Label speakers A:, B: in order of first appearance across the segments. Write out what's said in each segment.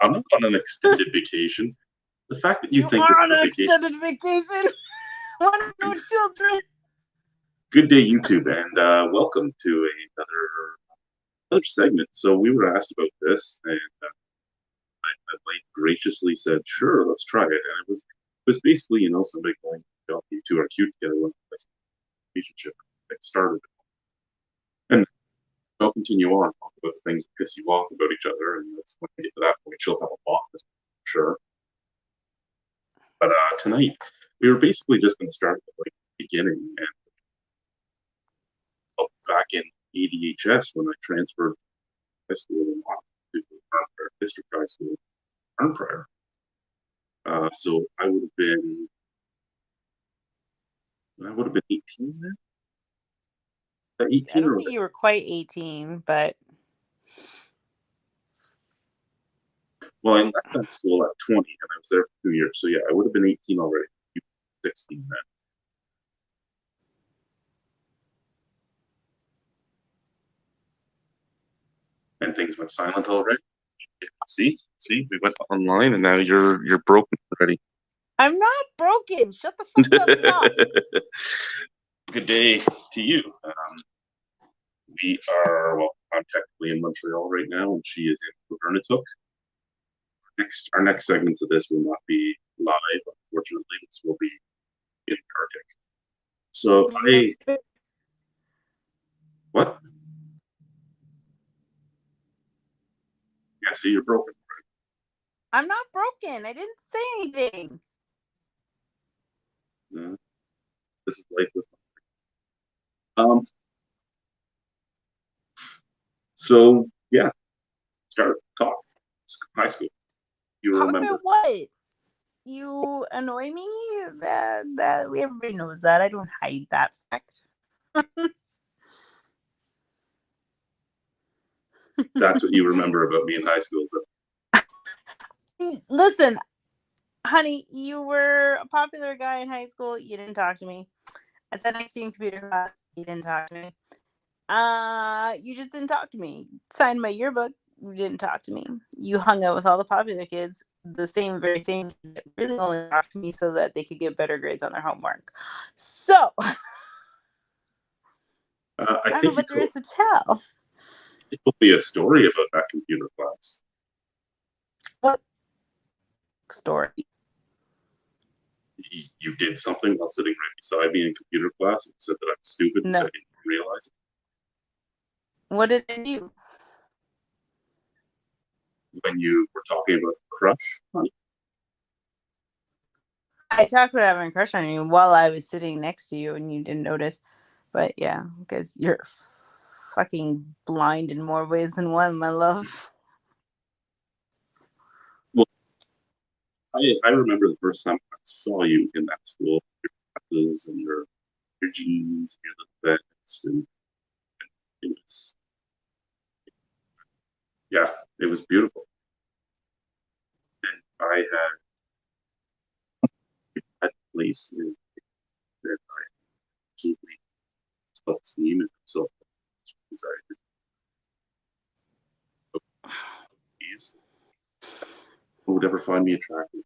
A: I'm not on an extended vacation. The fact that you
B: You
A: think
B: are
A: this
B: on
A: is a
B: an
A: vacation.
B: extended vacation. One of no children.
A: Good day, YouTube, and welcome to another segment. So we were asked about this, and I graciously said, "Sure, let's try it." And it was basically, somebody going, "You two are cute together." When this relationship that started, and I'll continue on talk about the things that piss you off about each other, and that's when we get to that point, she'll have a block, sure. But tonight, we were basically just going to start at like the beginning, and back in ADHS when I transferred high school in to Arnprior District High School, Arnprior. So I would have been 18 then.
B: I
A: 18
B: don't
A: or
B: think you were quite 18, but
A: well, I left that school at 20, and I was there for 2 years. So yeah, I would have been 18 already. 16 then. And things went silent already. See, we went online, and now you're broken already.
B: I'm not broken. Shut the fuck up, Doc.
A: Good day to you. We are, well, I'm technically in Montreal right now, and she is in Kuvernatook. Our next segments of this will not be live, unfortunately. This will be in Arctic. So what? Yeah, see, you're broken.
B: I'm not broken. I didn't say anything.
A: This is life with So yeah, start talk. High school. You
B: Talk
A: remember?
B: about what? You annoy me. That everybody knows that. I don't hide that fact.
A: That's what you remember about me in high school. So.
B: Listen, honey, you were a popular guy in high school. You didn't talk to me. I sat next to you in computer class. You didn't talk to me. You just didn't talk to me. Signed my yearbook. You didn't talk to me. You hung out with all the popular kids, the very same kids that really only talked to me so that they could get better grades on their homework. So I don't know what there is to tell.
A: It will be a story about that computer class.
B: What story?
A: You did something while sitting right beside me in computer class and said that I'm stupid because I didn't realize it.
B: What did I do?
A: When you were talking about crush, honey?
B: I talked about having a crush on you while I was sitting next to you and you didn't notice. But yeah, because you're fucking blind in more ways than one, my love.
A: Well, I remember the first time I saw you in that school, your dresses and your jeans, your little vest, and it was, yeah, it was beautiful. And I had a place that I absolutely self-esteem and self-anxiety. Who would ever find me attractive?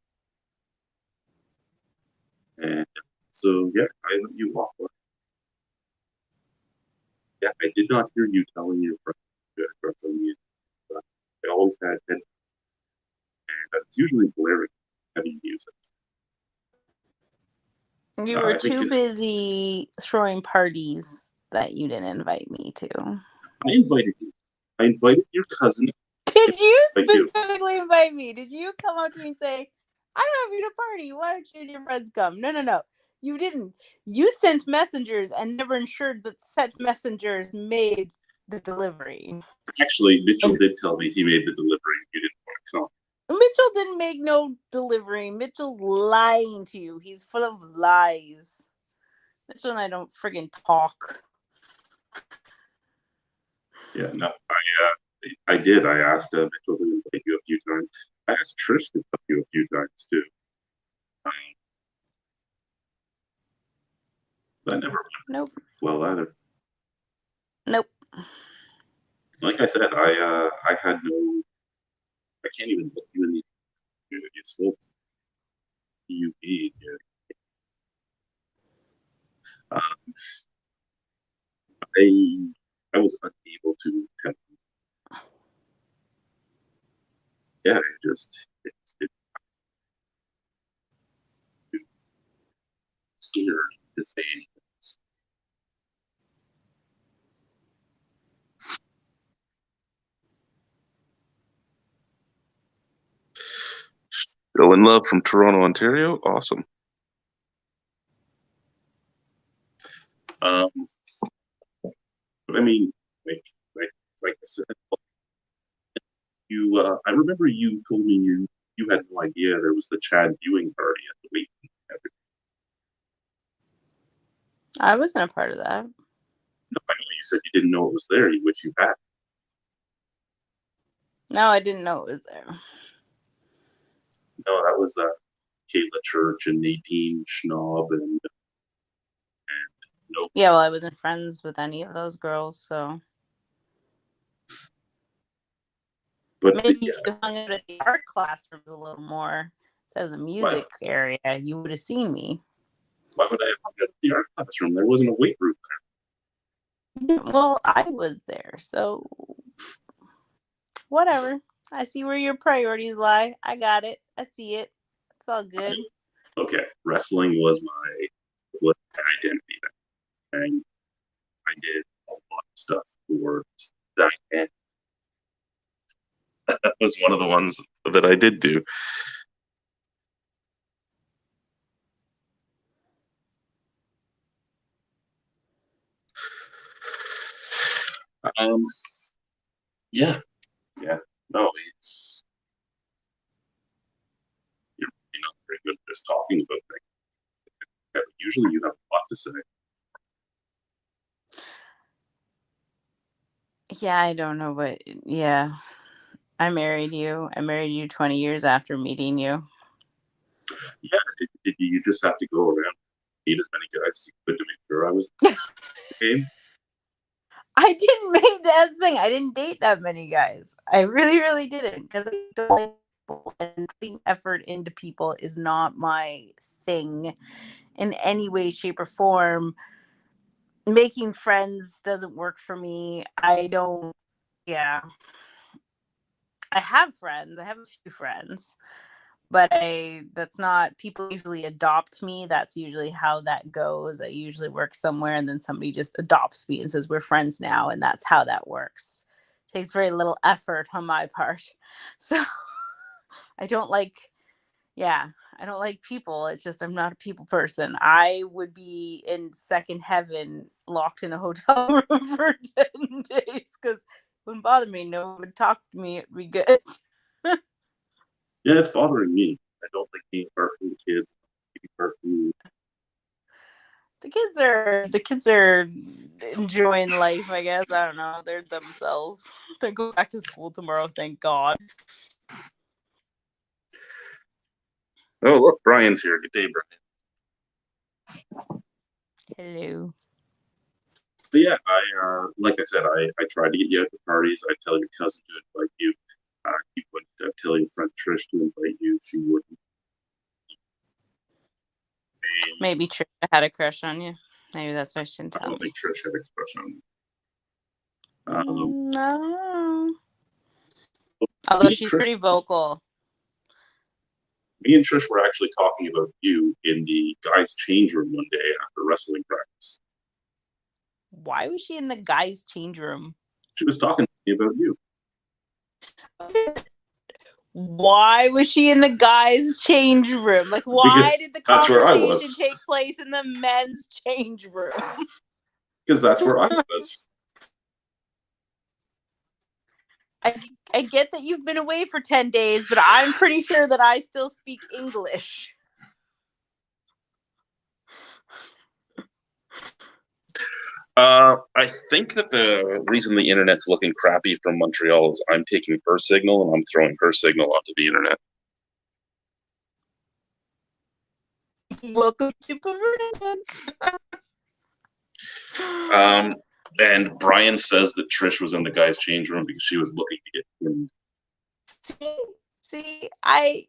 A: And so, yeah, I let you walk away. Yeah, I did not hear you telling your friend you had a crush on me. But I always had head, and it's usually blaring heavy music.
B: You were too busy throwing parties that you didn't invite me to.
A: I invited you. I invited your cousin.
B: Did you specifically invite me? Did you come up to me and say, I'm having a party. Why don't you and your friends come? No. You didn't. You sent messengers and never ensured that said messengers made the delivery.
A: Actually, Mitchell did tell me he made the delivery. You didn't want to come.
B: Mitchell didn't make no delivery. Mitchell's lying to you. He's full of lies. Mitchell and I don't friggin' talk.
A: Yeah, no, I did. I asked Mitchell to invite you a few times. I asked Trish to invite you a few times too. That never went well either.
B: Nope.
A: Like I said, I had no can't even look you in the. It's still UV. Um, I was unable to kind of, yeah, it scared to say anything. Still in love from Toronto, Ontario. Awesome. Um, but I mean, like, like I said, I remember you told me you had no idea there was the Chad viewing party at the week.
B: I wasn't a part of that.
A: No, I know you said you didn't know it was there. You wish you had.
B: No, I didn't know it was there.
A: No, that was Kayla Church and Nadine Schnaub and no,
B: Yeah, well, I wasn't friends with any of those girls, so
A: but
B: maybe
A: yeah,
B: if you hung out at the art classrooms a little more instead of the
A: why,
B: music area, you would have seen me.
A: why would I have hung out at the art classroom? There wasn't a weight room
B: Well, I was there, so whatever. I see where your priorities lie. I got it. I see it. It's all good.
A: there. Okay, wrestling was my identity, and I did a lot of stuff for that, and that was one of the ones that I did do. Um, yeah, yeah, no, it's you're not very good at just talking about things. Yeah, usually, you have a lot to say.
B: Yeah, I don't know, but yeah, I married you. I married you 20 years after meeting you.
A: Yeah, did you just have to go around meet as many guys as you could to make sure I was the game?
B: I didn't make that thing. I didn't date that many guys. I really, really didn't because I don't like people, and putting effort into people is not my thing in any way, shape, or form. Making friends doesn't work for me. I don't, yeah. I have friends. I have a few friends, but that's not, people usually adopt me. That's usually how that goes. I usually work somewhere and then somebody just adopts me and says we're friends now, and that's how that works. It takes very little effort on my part. So I don't like, yeah, I don't like people. It's just I'm not a people person. I would be in second heaven locked in a hotel room for 10 days because it wouldn't bother me. No one would talk to me. It'd be good.
A: Yeah, it's bothering me. I don't like being apart from the kids. Being apart from
B: The kids are enjoying life, I guess. I don't know. They're themselves. They go back to school tomorrow, thank God.
A: oh look, Brian's here. Good day, Brian.
B: Hello.
A: But yeah, like I said, I tried to get you out to parties. I tell your cousin to invite you. You wouldn't tell your friend Trish to invite you. She wouldn't.
B: Maybe Trisha had a crush on you. Maybe that's why she didn't
A: I
B: tell
A: don't
B: me.
A: think Trish had expression on you.
B: No. Although
A: Me and
B: she's
A: Trish,
B: pretty vocal.
A: me and Trish were actually talking about you in the guys' change room one day after wrestling practice.
B: Why was she in the guys' change room?
A: She was talking to me about you.
B: Why was she in the guys' change room? Like, why
A: Because
B: did the
A: that's where I
B: conversation
A: was.
B: take place in the men's change room?
A: Because that's where I was.
B: I, I get that you've been away for 10 days, but I'm pretty sure that I still speak English.
A: I think that the reason the internet's looking crappy from Montreal is I'm taking her signal and I'm throwing her signal onto the internet.
B: Welcome to Perverted.
A: Um, and Brian says that Trish was in the guys' change room because she was looking to get pinned.
B: See, I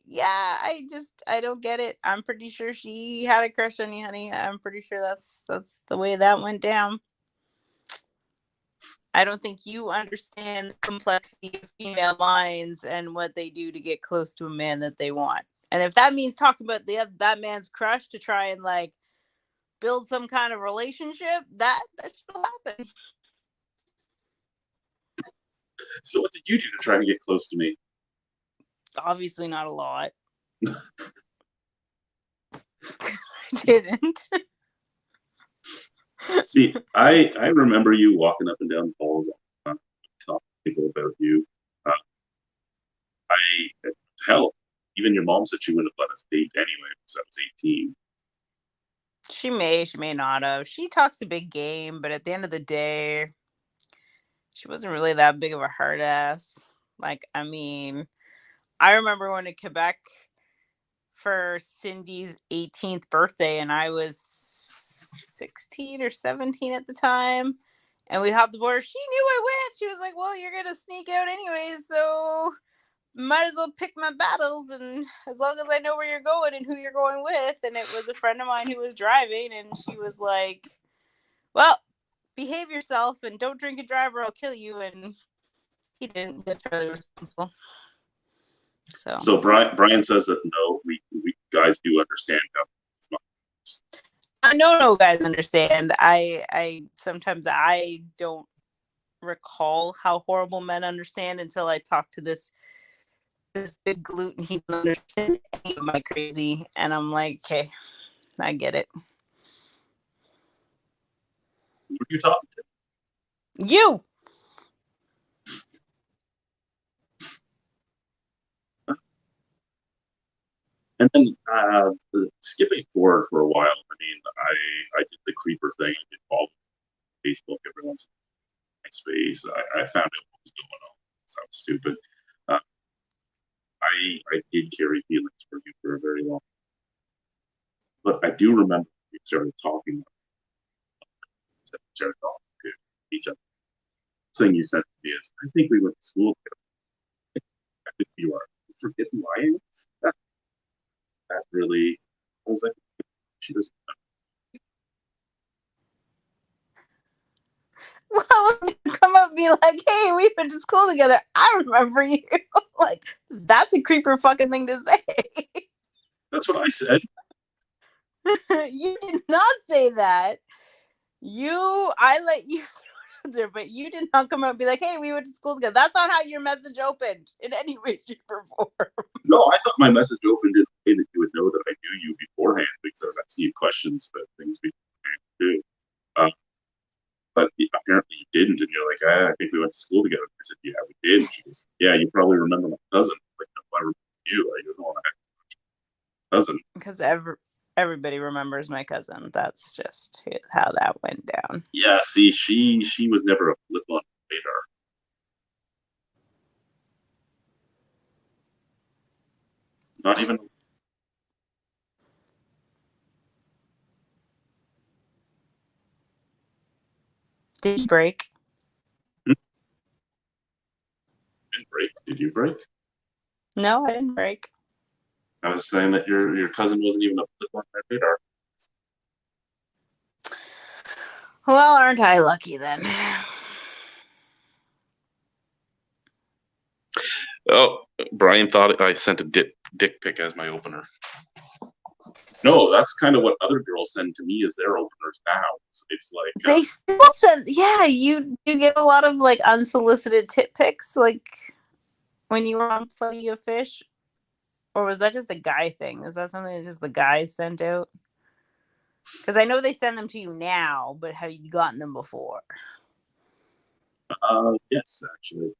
B: don't get it. I'm pretty sure she had a crush on you, honey. I'm pretty sure that's the way that went down. I don't think you understand the complexity of female minds and what they do to get close to a man that they want. And if that means talking about that man's crush to try and like build some kind of relationship, that should happen.
A: So what did you do to try to get close to me?
B: Obviously not a lot. I didn't.
A: See, I remember you walking up and down the halls, talking to people about you. Uh, I hell, even your mom said she wouldn't have let us date anyway because I was 18.
B: She may not have. She talks a big game, but at the end of the day, she wasn't really that big of a hard ass. Like, I mean, I remember going to Quebec for Cindy's 18th birthday, and I was 16 or 17 at the time. And we hopped the border. She knew I went. She was like, "Well, you're gonna sneak out anyways, so might as well pick my battles. And as long as I know where you're going and who you're going with." And it was a friend of mine who was driving, and she was like, "Well, behave yourself and don't drink and drive, or I'll kill you." And he didn't. He was fairly responsible.
A: So Brian says that no, we guys do understand how it's not.
B: I know no guys understand. I sometimes I don't recall how horrible men understand until I talk to this big gluten. He doesn't understand any of my crazy, and I'm like, okay, I get it.
A: Who are you talking to?
B: You.
A: And then skipping forward for a while. I mean, I did the creeper thing. I did follow Facebook every once in MySpace. I found out what was going on. Sounds stupid. Uh, I did carry feelings for you for a very long time. But I do remember we started talking to each other. The thing you said to me is, I think we went to school together. I think you are. You forget who I am? That really, I was like, she doesn't.
B: Well, come up and be like, "Hey, we went to school together. I remember you." Like, that's a creeper fucking thing to say.
A: That's what I said.
B: You did not say that. I let you there, but you did not come out and be like, "Hey, we went to school together." That's not how your message opened in any way, shape, or form.
A: No, I thought my message opened in a way that you would know that I knew you beforehand because I was asking you questions about things beforehand too. But apparently you didn't, and you're like, I think we went to school together. I said, yeah, we did. And she goes, yeah, you probably remember my cousin. I'm like, no, I remember you. I don't know my cousin.
B: Because everybody remembers my cousin. That's just how that went down.
A: Yeah, see, she was never a flip on the radar. Not even.
B: Did you break?
A: Didn't break. Did you break?
B: No, I didn't break.
A: I was saying that your cousin wasn't even a flip on my radar.
B: Well, aren't I lucky then?
A: Oh, Brian thought I sent a dick pic as my opener. No, that's kind of what other girls send to me as their openers now. It's like
B: they still send. Yeah, you get a lot of like unsolicited tit pics, like when you were on Plenty of Fish, or was that just a guy thing? Is that something that just the guys sent out? Because I know they send them to you now, but have you gotten them before?
A: yes, actually,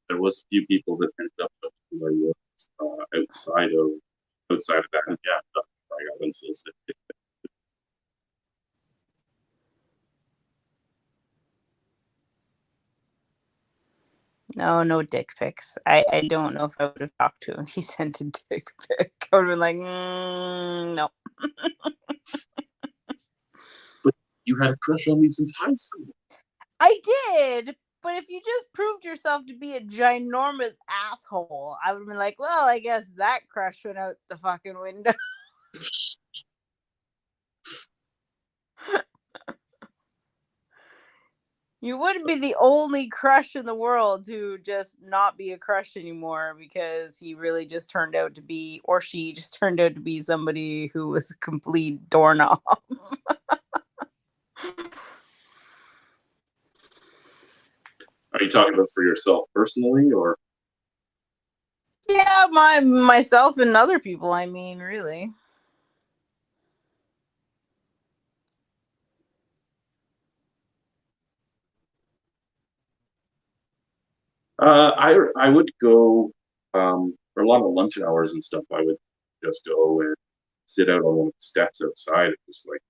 A: there was a few people that ended up who I was outside of that. And yeah, I got unsolicited.
B: No dick pics. I don't know if I would have talked to him. He sent a dick pic. I would have been like, no.
A: But you had a crush on me since high school.
B: I did, But if you just proved yourself to be a ginormous asshole, I would have been like, well, I guess that crush went out the fucking window. You wouldn't be the only crush in the world to just not be a crush anymore because he really just turned out to be, or she just turned out to be somebody who was a complete doorknob.
A: Are you talking about for yourself personally, or?
B: Yeah, myself and other people, I mean, really.
A: I would go for a lot of lunch hours and stuff. I would just go and sit out on one of the steps outside and just like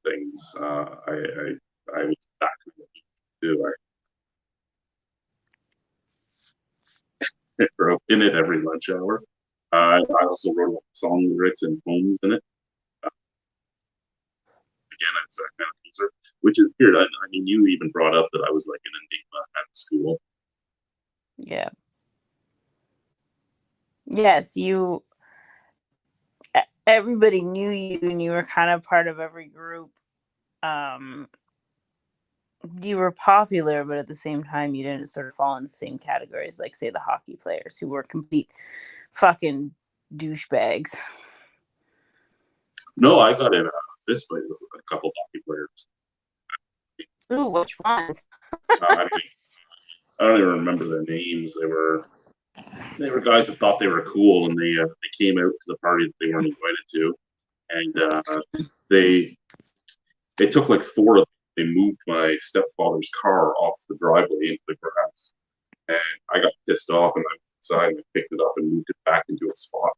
A: things. I was that kind of too. I wrote in it every lunch hour. I also wrote a lot of song lyrics and poems in it. Again, I was that kind of user, which is weird. I mean, you even brought up that I was like an enigma at school.
B: Yeah. Yes, you. Everybody knew you, and you were kind of part of every group. Um, you were popular, but at the same time, you didn't sort of fall in the same categories, like say the hockey players who were complete fucking douchebags.
A: No, I got in a fist fight with a couple hockey players.
B: Ooh, which ones?
A: I mean, I don't even remember their names. They were guys that thought they were cool, and they came out to the party that they weren't invited to, and they it took like four of them. They moved my stepfather's car off the driveway into the grass, and I got pissed off, and I went inside and I picked it up and moved it back into its spot.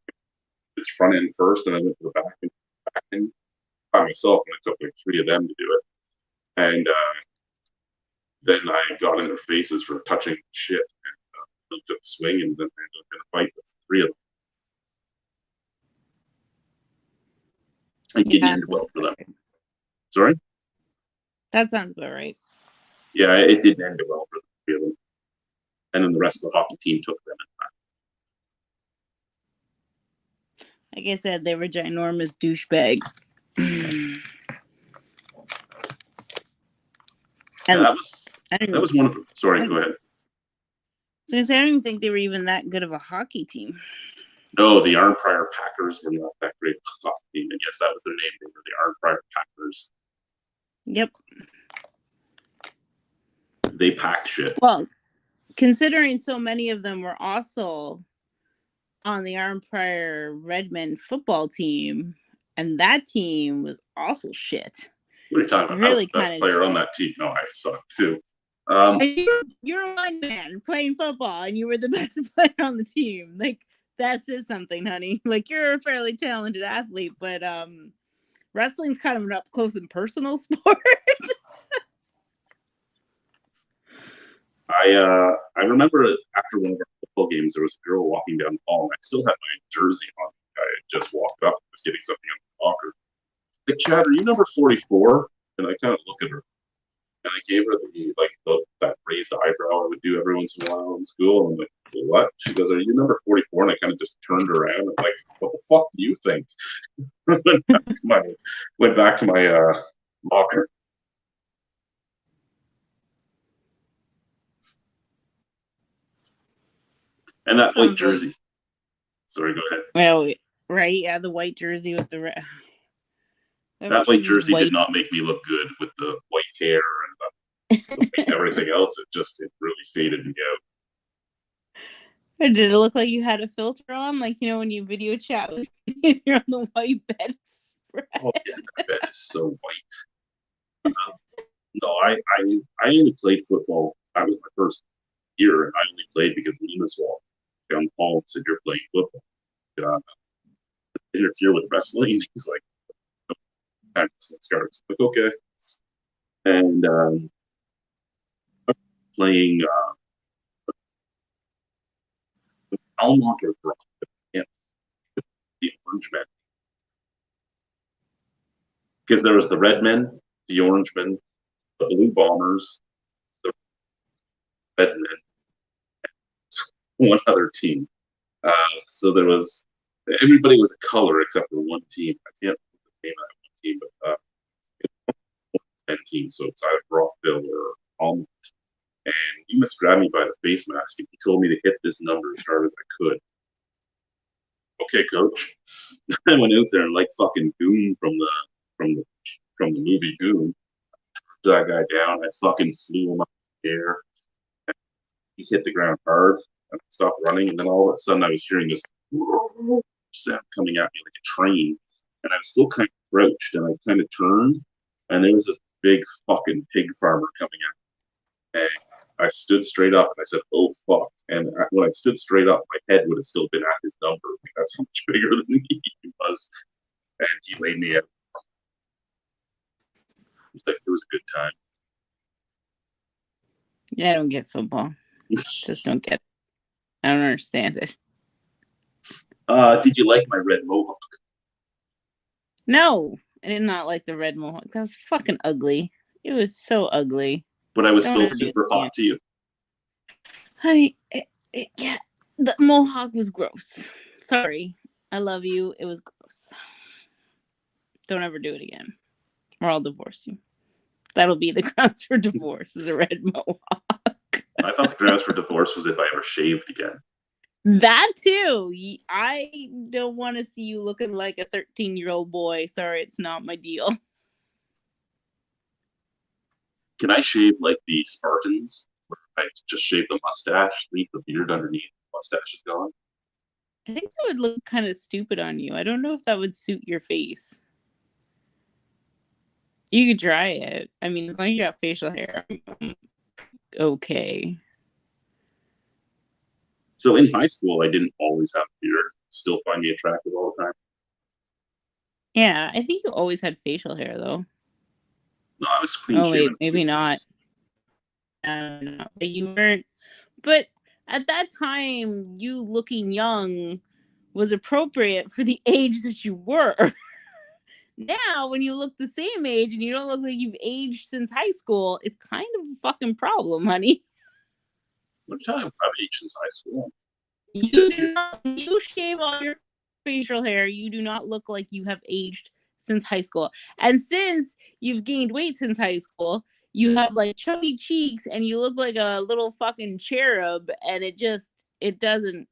A: Its front end first, and I went to the back end by myself, and it took like three of them to do it. And then I got in their faces for touching shit, and took a swing, and then I ended up in a fight with three of them. It didn't
B: Yeah,
A: end well for them. Right. Sorry?
B: that sounds about right.
A: Yeah, it didn't end well for the three of them. And then the rest of the hockey team took them
B: Like I said, they were ginormous douchebags.
A: And that was one of them. Sorry, go ahead.
B: So I don't even think they were even that good of a hockey team.
A: No, the Arnprior Packers were not that great of a hockey team, and yes, that was their name. They were the Arnprior Packers.
B: Yep.
A: They packed shit.
B: Well, considering so many of them were also on the Arnprior Redmen football team, and that team was also shit.
A: What are you talking about? Really, I was the best player on that team. No, I sucked too.
B: You're one man playing football, and you were the best player on the team. Like, that says something, honey. Like, you're a fairly talented athlete, but wrestling's kind of an up close and personal sport.
A: I remember after one of our football games, there was a girl walking down the hall, and I still had my jersey on. I had just walked up and was getting something on the locker. Like, Chad, are you number 44? And I kind of look at her, and I gave her that raised eyebrow I would do every once in a while in school. And I'm like, what? She goes, are you number 44? And I kind of just turned around and like, what the fuck do you think? went back to my locker. And that white jersey. Sorry, go ahead.
B: Well, right, yeah, the white jersey with the red.
A: That white jersey did not make me look good with the white hair and everything else. It really faded me out.
B: Did it look like you had a filter on, like when you video chat with me, you're on the white bed spread?
A: Oh yeah, that bed is so white. No, I only played football. That was my first year, and I only played because Lemus walked down the hall and said, "You're playing football." Interfere with wrestling. He's like, wrestling starts. Like, okay. And playing Almont or Brock, the Orange Men. Because there was the Red Men, the Orange Men, the Blue Bombers, Redmen, one other team. So there was everybody was a color except for one team. I can't remember the name of that one team, but team. So it's either Brockville or Almond. And he must grab me by the face mask and he told me to hit this number as hard as I could. Okay, coach. I went out there and like fucking Goon from the from the movie Goon. That guy down. I fucking flew him up in the air. He hit the ground hard. And I stopped running, and then all of a sudden I was hearing this sound coming at me like a train, and I was still kind of crouched, and I kind of turned, and there was this big fucking pig farmer coming at me. And I stood straight up, and I said, "Oh fuck!" And when I stood straight up, my head would have still been at his numbers because that's how much bigger than he was, and he laid me out. It was a good time.
B: Yeah, I don't get football. Just don't get it. I don't understand it.
A: Did you like my red mohawk?
B: No, I did not like the red mohawk. That was fucking ugly. It was so ugly.
A: But I was still super hot to you.
B: Honey, yeah, the mohawk was gross. Sorry. I love you. It was gross. Don't ever do it again, or I'll divorce you. That'll be the grounds for divorce, is a red mohawk.
A: I thought the grounds for divorce was if I ever shaved again.
B: That too. I don't want to see you looking like a 13-year-old boy. Sorry, it's not my deal.
A: Can I shave like the Spartans? Where I just shave the mustache, leave the beard underneath, the mustache is gone?
B: I think that would look kind of stupid on you. I don't know if that would suit your face. You could try it. I mean, as long as you got facial hair, okay.
A: So in high school, I didn't always have a beard. Still find me attractive all the time.
B: Yeah, I think you always had facial hair, though.
A: No, I was clean shaven.
B: Wait, maybe not. But you weren't. But at that time, you looking young was appropriate for the age that you were. Now, when you look the same age and you don't look like you've aged since high school, it's kind of a fucking problem, honey.
A: I'm telling you, I've aged since high school.
B: You shave all your facial hair, you do not look like you have aged since high school. And since you've gained weight since high school, you have like chubby cheeks and you look like a little fucking cherub, and it doesn't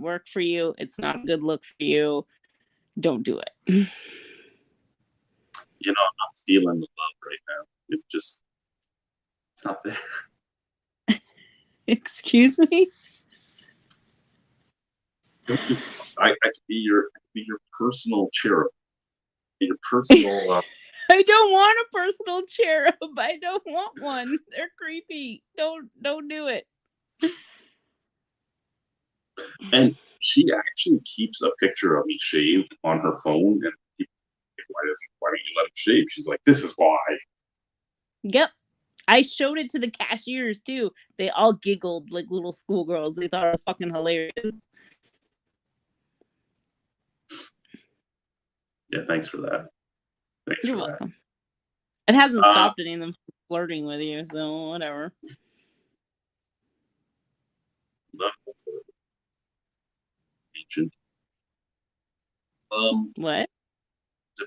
B: work for you. It's not a good look for you. Don't do it.
A: I'm not feeling the love right now. It's not there.
B: Excuse me?
A: I could be your personal cherub. Your personal.
B: I don't want a personal cherub. I don't want one. They're creepy. Don't do it.
A: And she actually keeps a picture of me shaved on her phone, and people why don't you let him shave? She's like, this is why.
B: Yep. I showed it to the cashiers too. They all giggled like little schoolgirls. They thought it was fucking hilarious.
A: Yeah, thanks for that.
B: You're welcome. It hasn't stopped any of them from flirting with you, so whatever.
A: Ancient.
B: What?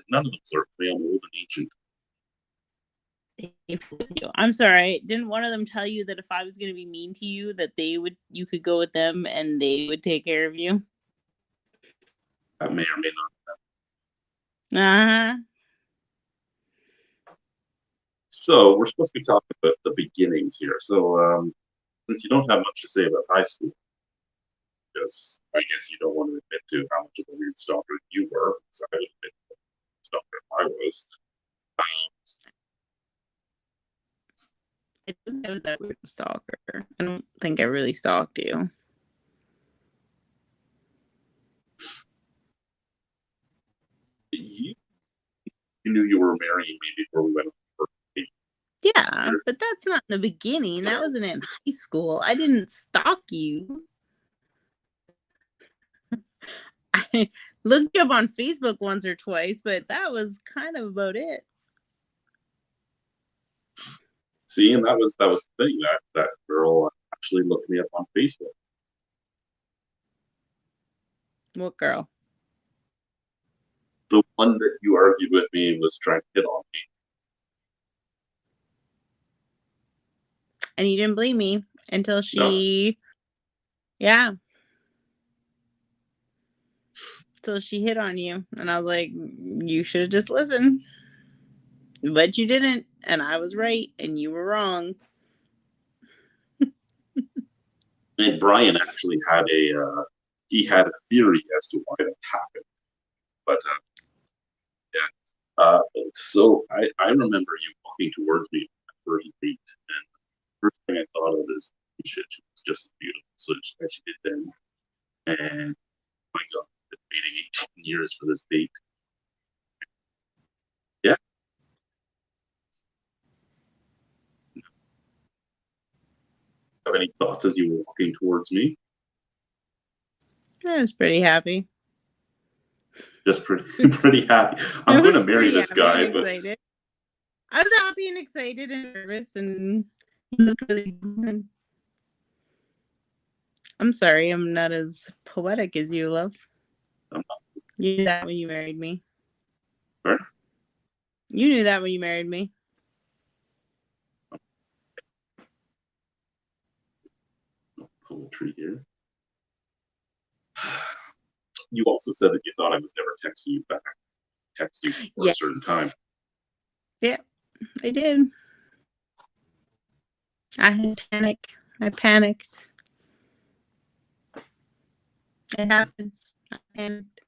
A: None of them flirt with me. I'm old and ancient.
B: I'm sorry. Didn't one of them tell you that if I was going to be mean to you, that you could go with them and they would take care of you?
A: I may or may not. So we're supposed to be talking about the beginnings here. So since you don't have much to say about high school, because I guess you don't want to admit to how much of a weird stalker you were, so I would admit to the stalker I was.
B: I think I was that weird stalker. I don't think I really stalked you.
A: You knew you were marrying me before we went on the first date.
B: Yeah, but that's not in the beginning. That wasn't in high school. I didn't stalk you. I looked you up on Facebook once or twice, but that was kind of about it.
A: See, and that was the thing that girl actually looked me up on Facebook.
B: What girl?
A: The one that you argued with me and was trying to hit on me.
B: And you didn't believe me until
A: No.
B: she, yeah, till she hit on you. And I was like, you should have just listened. But you didn't. And I was right and you were wrong.
A: And Brian actually had he had a theory as to why that happened. But yeah, so I remember you walking towards me on my first date, and the first thing I thought of is, shit, she was just as beautiful so as she did then. And my God, I've been waiting 18 years for this date. Yeah. Have any thoughts as you were walking towards me?
B: I was pretty happy.
A: Just pretty happy. I'm going to marry this guy, but
B: excited. I was happy and excited and nervous and looked really good. I'm sorry, I'm not as poetic as you, love. You knew that when you married me.
A: Where?
B: You knew that when you married me.
A: No poetry here. You also said that you thought I was never texting you back. Text you for a certain time.
B: Yeah, I did. I had panic. I panicked. It happens. I panicked.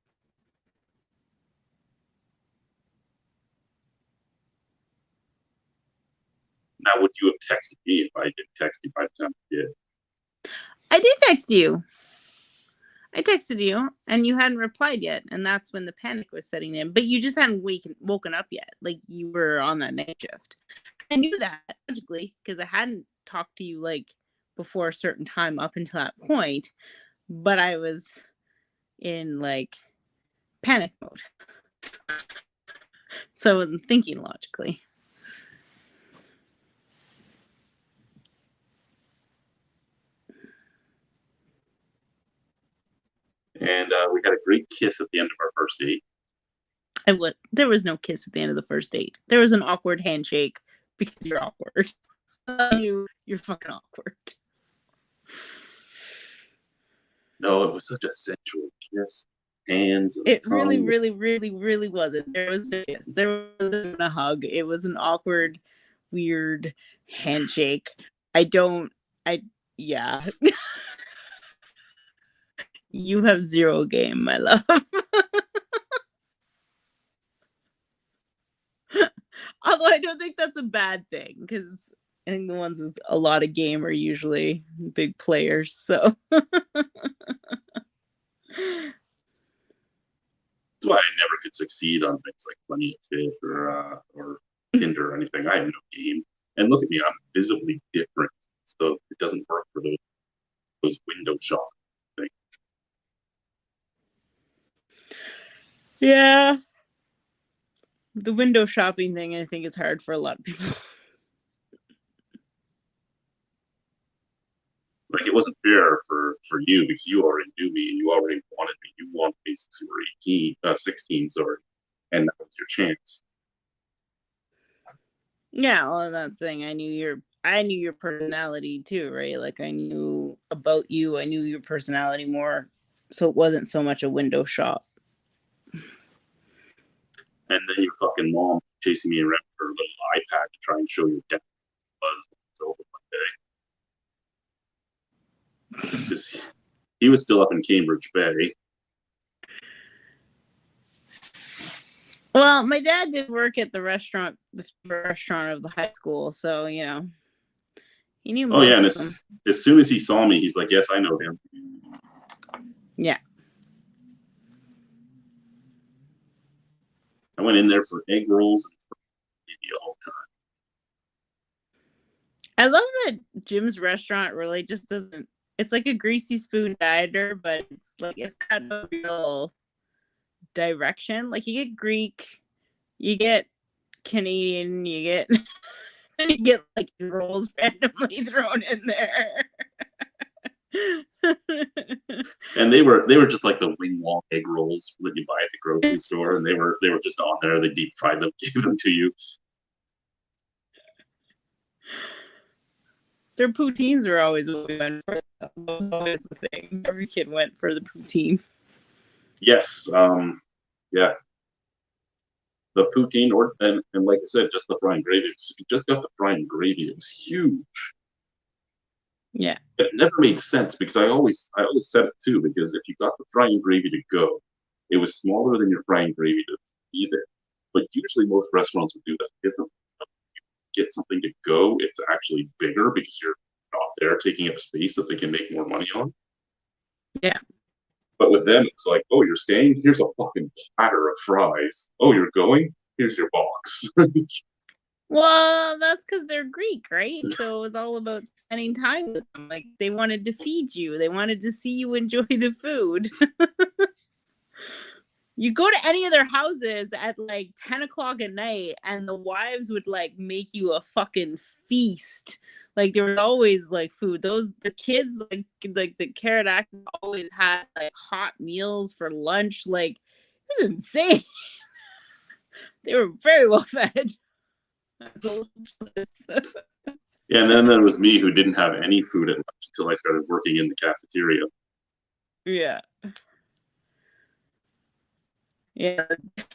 A: Now, would you have texted me if I didn't text you by the time you did?
B: I did text you. I texted you, and you hadn't replied yet, and that's when the panic was setting in. But you just hadn't woken up yet. Like, you were on that night shift. I knew that, logically, because I hadn't talked to you, like, before a certain time up until that point. But I was in, like, panic mode. So I wasn't thinking logically.
A: And we had a great kiss at the end of our first date.
B: There was no kiss at the end of the first date. There was an awkward handshake because you're awkward. You're fucking awkward.
A: No, it was such a sensual kiss. Hands.
B: It really, really, really, really wasn't. There was a kiss. There wasn't a hug. It was an awkward, weird handshake. Yeah. You have zero game, my love. Although I don't think that's a bad thing, because I think the ones with a lot of game are usually big players. So
A: that's why I never could succeed on things like Plenty of Fish or Tinder or anything. I have no game. And look at me, I'm visibly different, so it doesn't work for those window shop things.
B: yeah. The window shopping thing, I think, is hard for a lot of people.
A: Like, it wasn't fair for you because you already knew me and you already wanted me. You wanted me since you were 16, sorry, and that was your chance.
B: Yeah, well, that's the thing. I knew your personality too, right? Like, I knew about you. I knew your personality more, so it wasn't so much a window shop.
A: And then your fucking mom chasing me around with her little iPad to try and show your dad was over one day. Because he was still up in Cambridge Bay.
B: Well, my dad did work at the restaurant of the high school, so he knew most
A: and
B: of them.
A: as soon as he saw me, he's like, "Yes, I know him."
B: Yeah.
A: I went in there for egg rolls and all the time.
B: I love that Jim's restaurant really just doesn't. It's like a greasy spoon diner, but it's got no real direction. Like, you get Greek, you get Canadian, you get like rolls randomly thrown in there.
A: And they were just like the wing wall egg rolls that you buy at the grocery store, and they were just on there. They deep fried them, gave them to you.
B: Their poutines were always what we went for. That was always the thing. Every kid went for the poutine.
A: Yes, yeah, the poutine, and like I said, just the frying gravy. You just got the frying gravy. It was huge.
B: Yeah.
A: It never made sense because I always said it too, because if you got the frying gravy to go, it was smaller than your frying gravy to be there. But usually most restaurants would do that. If you get something to go, it's actually bigger because you're not there taking up space that they can make more money on.
B: Yeah.
A: But with them, it's like, oh, you're staying? Here's a fucking platter of fries. Oh, you're going? Here's your box.
B: Well, that's because they're Greek, right? So it was all about spending time with them. Like, they wanted to feed you. They wanted to see you enjoy the food. You go to any of their houses at like 10 o'clock at night, and the wives would like make you a fucking feast. Like, there was always like food. The kids, like the carrot actors always had like hot meals for lunch. Like, it was insane. They were very well fed.
A: Yeah, and then there was me who didn't have any food at lunch until I started working in the cafeteria.
B: Yeah. Yeah.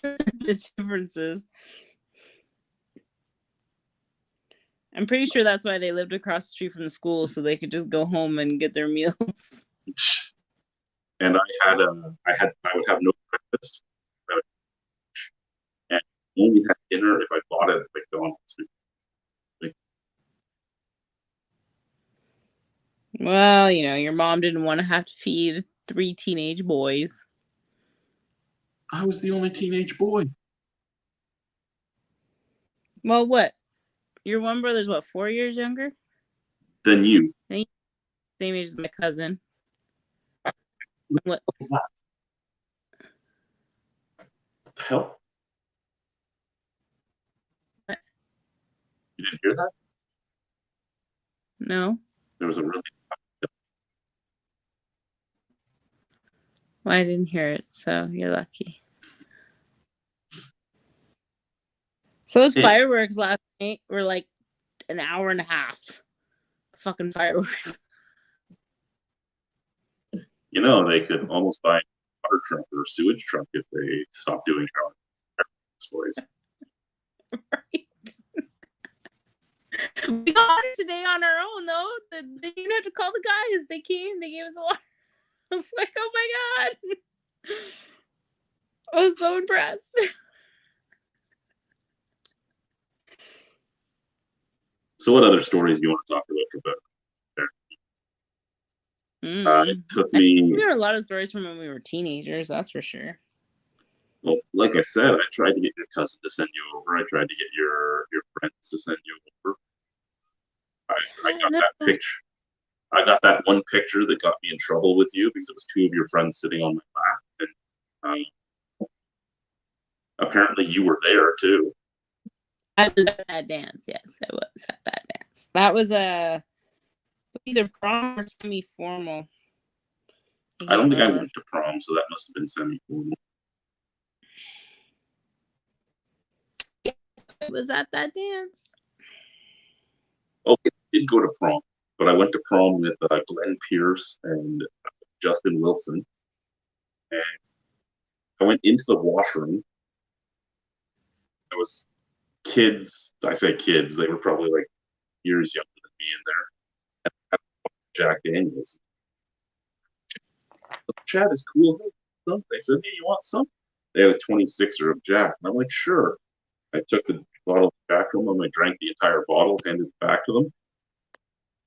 B: The differences. I'm pretty sure that's why they lived across the street from the school, so they could just go home and get their meals.
A: And I would have no breakfast, and only had dinner if I bought it at McDonald's. Like,
B: Well, your mom didn't want to have to feed 3 teenage boys.
A: I was the only teenage boy.
B: Well, what? Your one brother's what, 4 years younger?
A: Than you.
B: Same age as my cousin. What?
A: What was that? What the hell?
B: What?
A: You didn't hear that?
B: No?
A: There was a really.
B: Well, I didn't hear it, so you're lucky. So those fireworks last night were like an hour and a half. Fucking fireworks.
A: They could almost buy a water truck or a sewage truck if they stopped doing boys.
B: Right. We got it today on our own, though. They didn't even have to call the guys. They came. They gave us water. I was like, oh my God. I was so impressed.
A: So what other stories do you want to talk about there? It took me.
B: There are a lot of stories from when we were teenagers, that's for sure.
A: Well, like I said, I tried to get your cousin to send you over. I tried to get your friends to send you over. I got that picture. I got that one picture that got me in trouble with you because it was two of your friends sitting on my lap, and apparently you were there too.
B: I was at that dance. Yes, I was at that dance. That was either prom or semi-formal.
A: I don't think I went to prom, so that must have been semi-formal.
B: Yes, I was at that dance.
A: Okay, I did go to prom, but I went to prom with Glenn Pierce and Justin Wilson, and I went into the washroom. There was kids. I say kids; they were probably like years younger than me in there. And Jack Daniels. Chad is cool. Something. They said, "Hey, you want some?" They had a 26er of Jack, and I'm like, "Sure." I took the bottle of Jack from them. I drank the entire bottle, handed it back to them.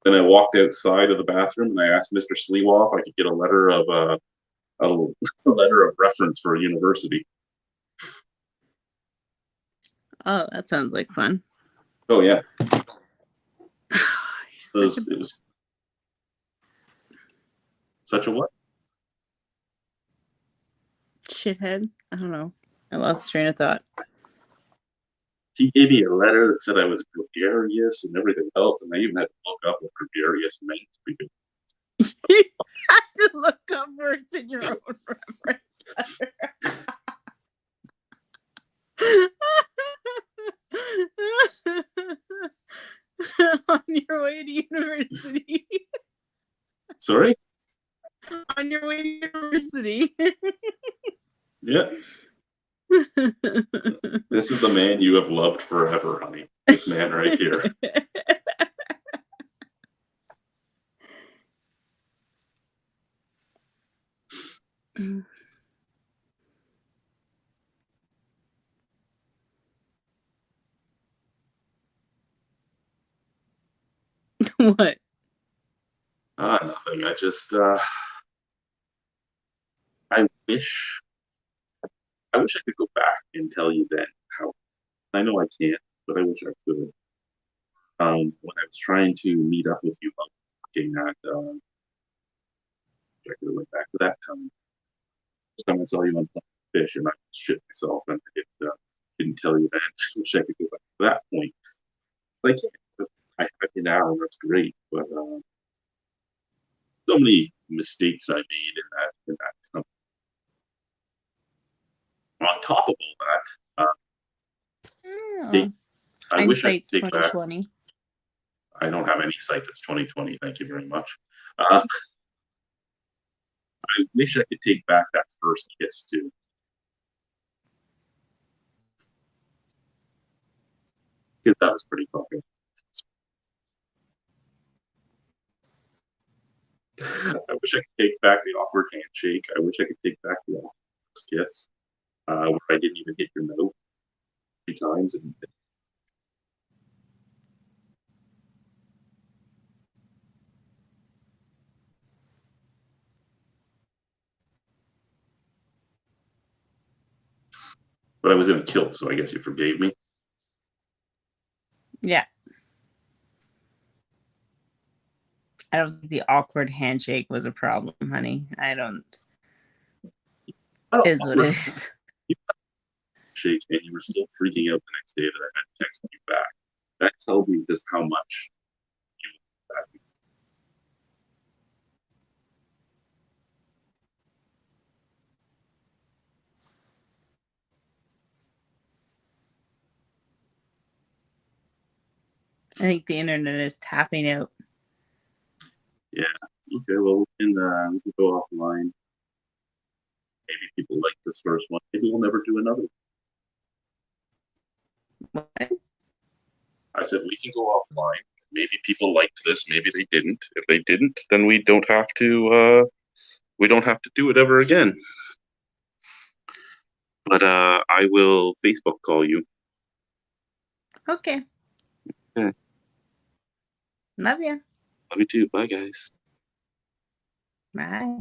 A: Then I walked outside of the bathroom and I asked Mr. Sleewoff if I could get a letter of a letter of reference for a university.
B: Oh, that sounds like fun.
A: Oh yeah, it was such a what?
B: Shithead. I don't know. I lost the train of thought.
A: He gave me a letter that said I was gregarious and everything else, and I even had to look up what gregarious meant because
B: You have to look up words in your own reference letter. On your way to university.
A: Sorry?
B: On your way to university.
A: Yeah. This is the man you have loved forever, honey. This man right here.
B: What?
A: Nothing. I just, I wish I could go back and tell you then how. I know I can't, but I wish I could. When I was trying to meet up with you, looking at, I could have went back to that time. First time I saw you on Fish, and I shit myself, and didn't tell you then. I wish I could go back to that point. Like, I have you now, and that's great, but so many mistakes I made in that company. On top of all that, I wish I could
B: Hindsight's
A: take back.
B: 2020.
A: I don't have any sight that's 2020. Thank you very much. I wish I could take back that first kiss too. Because that was pretty fucking. I wish I could take back the awkward handshake. I wish I could take back the awkward kiss, where I didn't even hit your mouth 3 times. But I was in a kilt, so I guess you forgave me.
B: Yeah. I don't think the awkward handshake was a problem, honey. I don't. Is what it is.
A: Shake, and you were still freaking out the next day that I had texted you back. That tells me just how much you love that.
B: I think the internet is tapping out.
A: Yeah. Okay. Well, we can go offline. Maybe people like this first one. Maybe we'll never do another.
B: What?
A: I said we can go offline. Maybe people liked this. Maybe they didn't. If they didn't, then we don't have to. We don't have to do it ever again. But I will Facebook call you.
B: Okay.
A: Okay.
B: Love you.
A: Love you too. Bye, guys.
B: Bye.